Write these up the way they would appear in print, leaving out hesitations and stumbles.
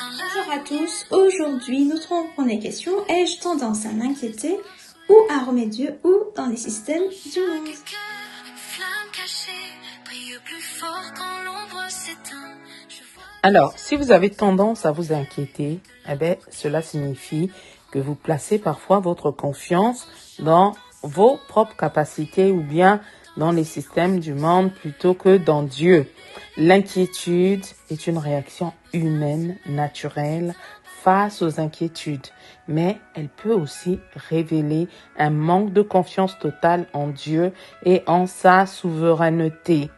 Bonjour à tous, aujourd'hui nous trouvons les questions: ai-je tendance à m'inquiéter ou à remettre Dieu ou dans les systèmes du monde? Alors, si vous avez tendance à vous inquiéter, cela signifie que vous placez parfois votre confiance dans vos propres capacités ou bien dans les systèmes du monde plutôt que dans Dieu. L'inquiétude est une réaction humaine, naturelle, face aux inquiétudes, mais elle peut aussi révéler un manque de confiance totale en Dieu et en sa souveraineté.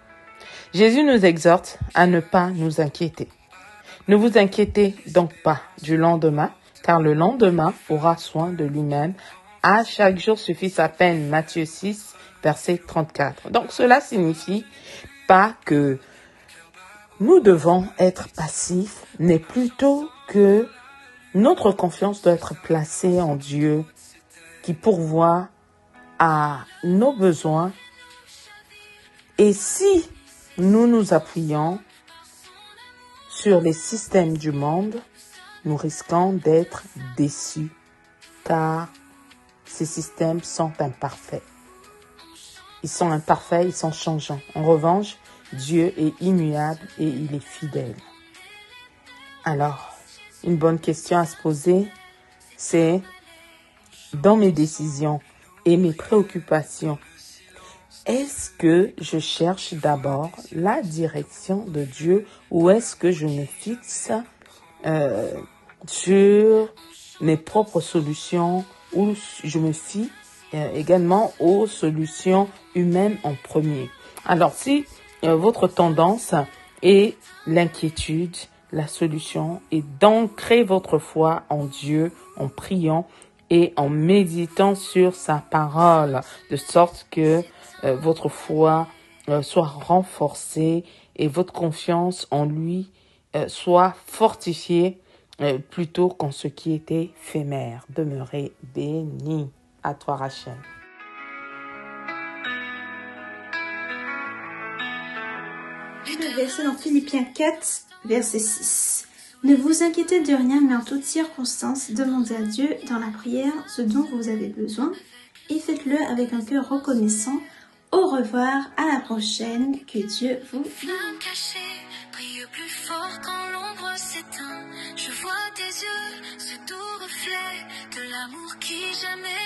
Jésus nous exhorte à ne pas nous inquiéter. Ne vous inquiétez donc pas du lendemain, car le lendemain aura soin de lui-même. À chaque jour suffit sa peine. Matthieu 6, verset 34. Donc cela signifie pas que nous devons être passifs, mais plutôt que notre confiance doit être placée en Dieu, qui pourvoit à nos besoins. Et si nous nous appuyons sur les systèmes du monde, nous risquons d'être déçus, car ces systèmes sont imparfaits. Ils sont imparfaits, ils sont changeants. En revanche, Dieu est immuable et il est fidèle. Alors, une bonne question à se poser, c'est: dans mes décisions et mes préoccupations, est-ce que je cherche d'abord la direction de Dieu ou est-ce que je me fixe sur mes propres solutions ou je me fie également aux solutions humaines en premier? Alors, si votre tendance est l'inquiétude, la solution est d'ancrer votre foi en Dieu en priant et en méditant sur sa parole, de sorte que votre foi soit renforcée et votre confiance en lui soit fortifiée plutôt qu'en ce qui est éphémère. Demeurez bénis. À toi, Rachel. Le verset dans Philippiens 4, verset 6. Ne vous inquiétez de rien, mais en toutes circonstances, demandez à Dieu dans la prière ce dont vous avez besoin et faites-le avec un cœur reconnaissant. Au revoir, à la prochaine, que Dieu vous bénisse. Brille plus fort quand l'ombre s'éteint. Je vois tes yeux, ce doux reflet de l'amour qui jamais